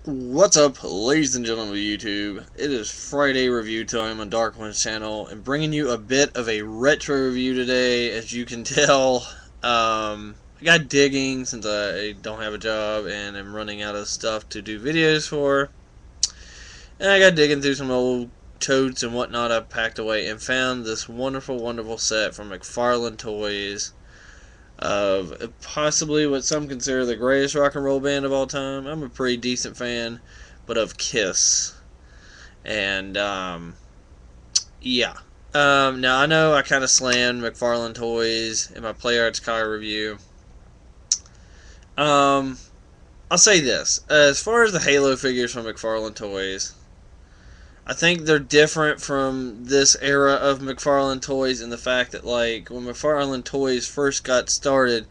What's up, ladies and gentlemen of YouTube? It is Friday review time on Darkwind's channel, and bringing you a bit of a retro review today. As you can tell, I got digging since I don't have a job and I'm running out of stuff to do videos for. And I got digging through some old totes and whatnot I packed away and found this wonderful, wonderful set from McFarlane Toys of possibly what some consider the greatest rock and roll band of all time. I'm a pretty decent fan, but of Kiss. And, yeah. Now, I know I kind of slammed McFarlane Toys in my Play Arts Kai review. Um, I'll say this. As far as the Halo figures from McFarlane Toys, I think they're different from this era of McFarlane Toys in the fact that, like, when McFarlane Toys first got started,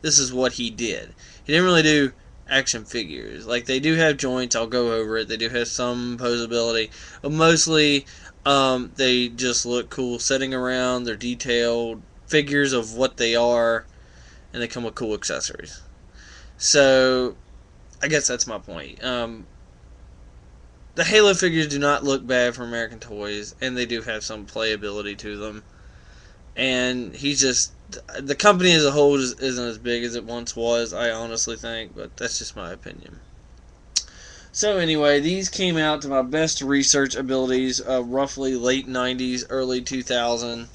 this is what he did. He didn't really do action figures. Like, they do have joints, I'll go over it. They do have some posability. But mostly, they just look cool sitting around. They're detailed figures of what they are, and they come with cool accessories. So, I guess that's my point. The Halo figures do not look bad for American Toys, and they do have some playability to them. And he's just, the company as a whole isn't as big as it once was, I honestly think, but that's just my opinion. So anyway, these came out to my best research abilities, roughly late 90s, early 2000.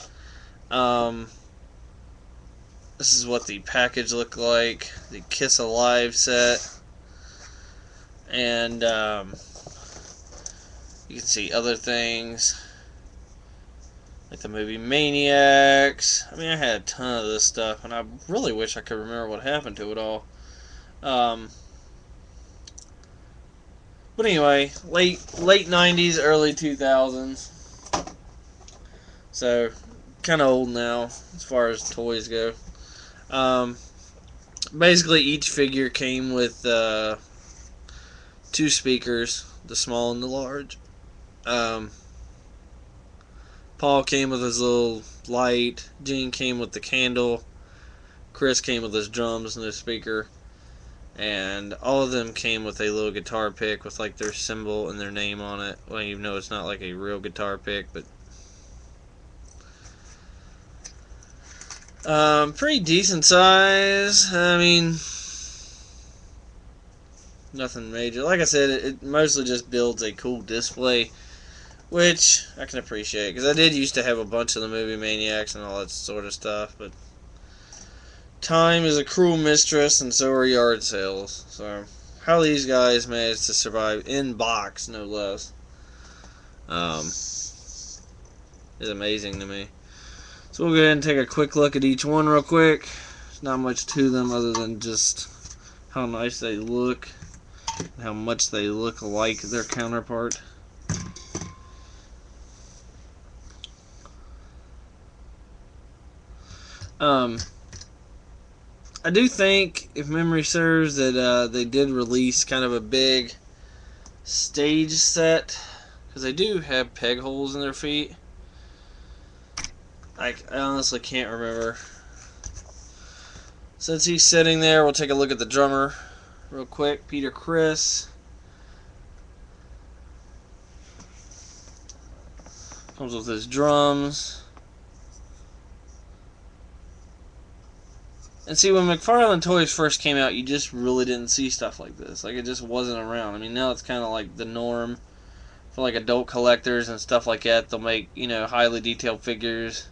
Um, this is what the package looked like, the Kiss Alive set. And you can see other things like the movie Maniacs. I mean, I had a ton of this stuff, and I really wish I could remember what happened to it all. But anyway, late 90s, early 2000s. So, kind of old now as far as toys go. Basically, each figure came with two speakers, the small and the large. Paul came with his little light. Gene came with the candle. Chris came with his drums and his speaker. And all of them came with a little guitar pick with like their symbol and their name on it. Well, even though it's not like a real guitar pick, but pretty decent size. I mean, nothing major. Like I said, it mostly just builds a cool display, which I can appreciate because I did used to have a bunch of the movie Maniacs and all that sort of stuff, but time is a cruel mistress, and so are yard sales. So, how these guys managed to survive in box, no less, is amazing to me. So we'll go ahead and take a quick look at each one real quick. There's not much to them other than just how nice they look and how much they look like their counterpart. I do think, if memory serves, that they did release kind of a big stage set, because they do have peg holes in their feet. I honestly can't remember. Since he's sitting there, we'll take a look at the drummer real quick. Peter Criss. Comes with his drums. And see, when McFarlane Toys first came out, you just really didn't see stuff like this. Like, it just wasn't around. I mean, now it's kind of like the norm for, like, adult collectors and stuff like that. They'll make, you know, highly detailed figures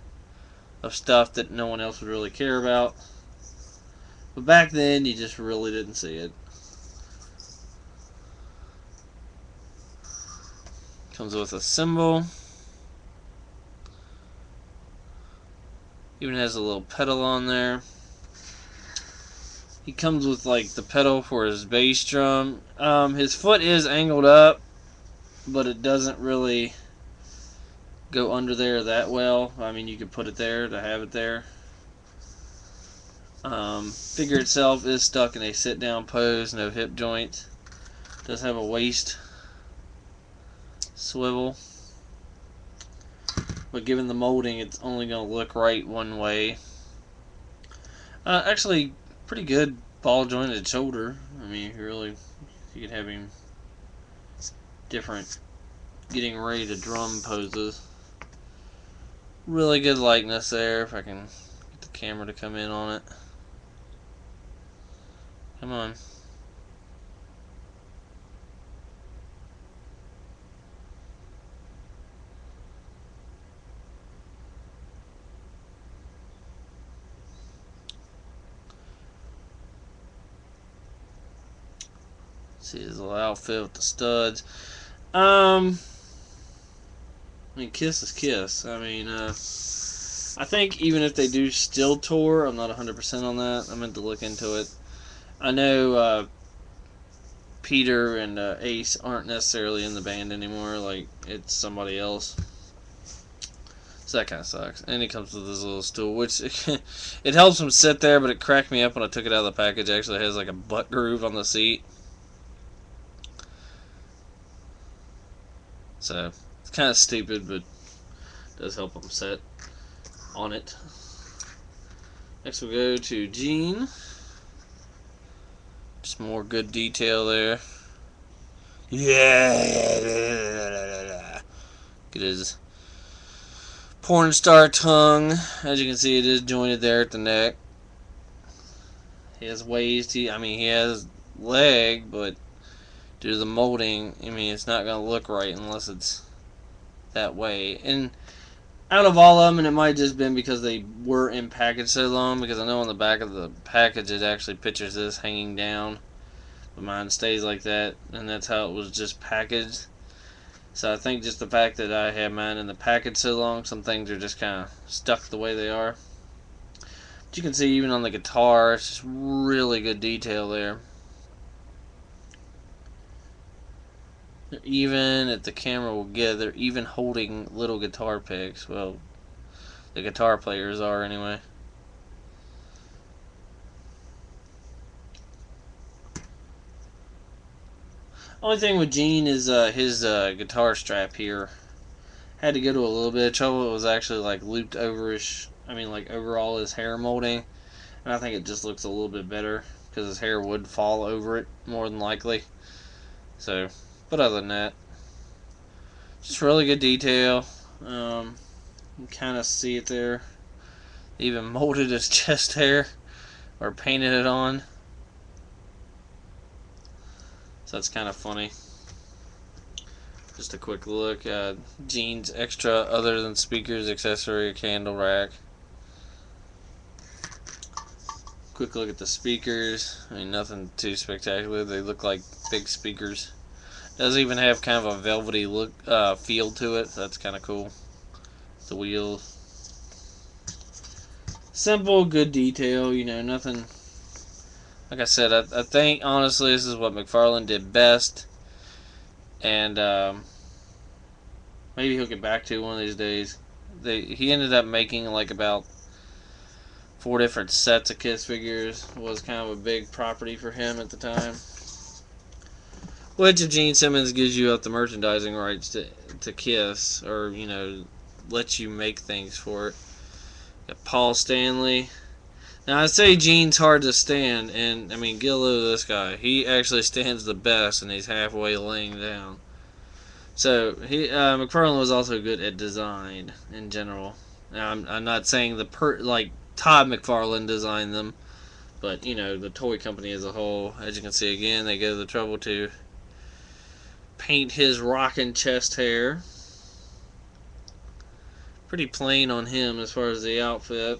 of stuff that no one else would really care about. But back then, you just really didn't see it. Comes with a symbol. Even has a little pedal on there. He comes with like the pedal for his bass drum. His foot is angled up, but it doesn't really go under there that well. I mean, you could put it there to have it there. Figure itself is stuck in a sit-down pose, no hip joint. Does have a waist swivel, but given the molding, it's only going to look right one way. Actually, pretty good ball jointed shoulder. I mean, you could have him different getting ready to drum poses. Really good likeness there, if I can get the camera to come in on it. Come on. See his little outfit with the studs. I mean, Kiss is Kiss. I mean, I think even if they do still tour, I'm not 100% on that. I meant to look into it. I know Peter and Ace aren't necessarily in the band anymore. Like, it's somebody else. So that kind of sucks. And he comes with this little stool, which it helps him sit there, but it cracked me up when I took it out of the package. It actually has like a butt groove on the seat. So it's kind of stupid, but it does help him sit on it. Next we'll go to Gene. Just more good detail there. Yeah. Get his porn star tongue. As you can see, it is jointed there at the neck. He has waist. He has leg, but due to the molding, I mean, it's not going to look right unless it's that way. And out of all of them, and it might have just been because they were in package so long, because I know on the back of the package it actually pictures this hanging down, but mine stays like that, and that's how it was just packaged. So I think just the fact that I had mine in the package so long, some things are just kind of stuck the way they are. But you can see even on the guitar, it's just really good detail there. Even if the camera will get, they're even holding little guitar picks. Well, the guitar players are anyway. Only thing with Gene is his guitar strap here. Had to go to a little bit of trouble. It was actually like looped over his, like over all his hair molding. And I think it just looks a little bit better because his hair would fall over it more than likely. So, but other than that, just really good detail. You can kind of see it there. Even molded his chest hair or painted it on. So that's kind of funny. Just a quick look. Gene's extra other than speakers, accessory, candle rack. Quick look at the speakers. I mean, nothing too spectacular. They look like big speakers. Does even have kind of a velvety look, feel to it. So that's kind of cool. The wheels. Simple, good detail. Nothing. Like I said, I think honestly this is what McFarlane did best. And maybe he'll get back to one of these days. He ended up making like about 4 different sets of Kiss figures. Was kind of a big property for him at the time. Which, if Gene Simmons gives you up the merchandising rights to Kiss, or lets you make things for it. Got Paul Stanley. Now I say Gene's hard to stand, and Gillo, this guy, he actually stands the best, and he's halfway laying down. So McFarlane was also good at design in general. Now I'm not saying Todd McFarlane designed them, but the toy company as a whole. As you can see again, they go to the trouble to paint his rocking chest hair. Pretty plain on him as far as the outfit.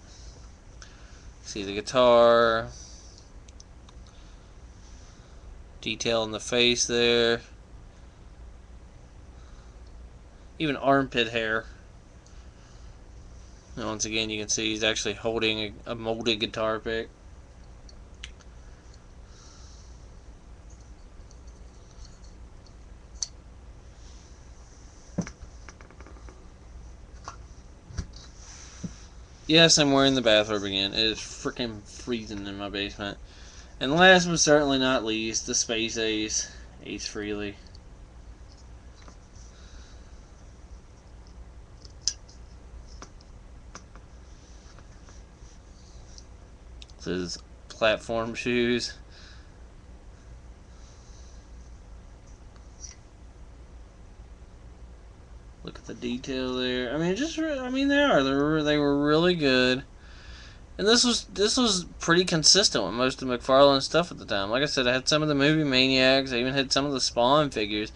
See the guitar. Detail in the face there. Even armpit hair. And once again, you can see he's actually holding a molded guitar pick. Yes, I'm wearing the bathrobe again. It is freaking freezing in my basement. And last but certainly not least, the Space Ace, Ace Frehley. This is platform shoes. the detail there. I mean, I mean, they were really good. And this was pretty consistent with most of McFarlane's stuff at the time. Like I said, I had some of the movie Maniacs. I even had some of the Spawn figures,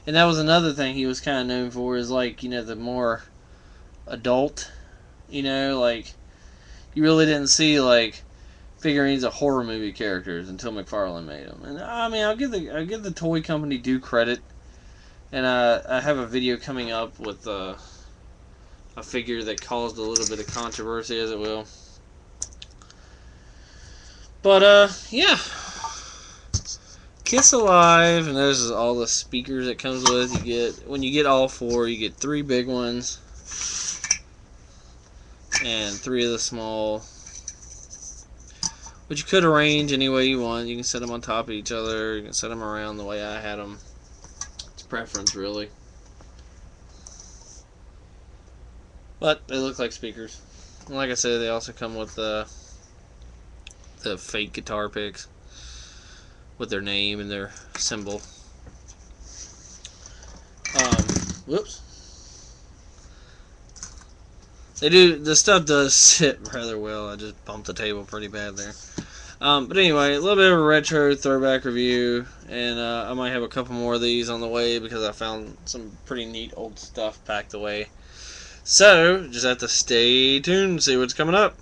and that was another thing he was kind of known for, is like, you know, the more adult, you know, like you really didn't see like figurines of horror movie characters until McFarlane made them. And I mean, I'll give the toy company due credit. And I have a video coming up with a figure that caused a little bit of controversy, as it will. But yeah, Kiss Alive, and there's all the speakers it comes with. You get, when you get all four, you get 3 big ones and 3 of the small, which you could arrange any way you want. You can set them on top of each other. You can set them around the way I had them. It's preference, really. But they look like speakers. And like I said, they also come with the fake guitar picks with their name and their symbol. Whoops. The stuff does sit rather well. I just bumped the table pretty bad there. But anyway, a little bit of a retro throwback review, and I might have a couple more of these on the way because I found some pretty neat old stuff packed away. So, just have to stay tuned and see what's coming up.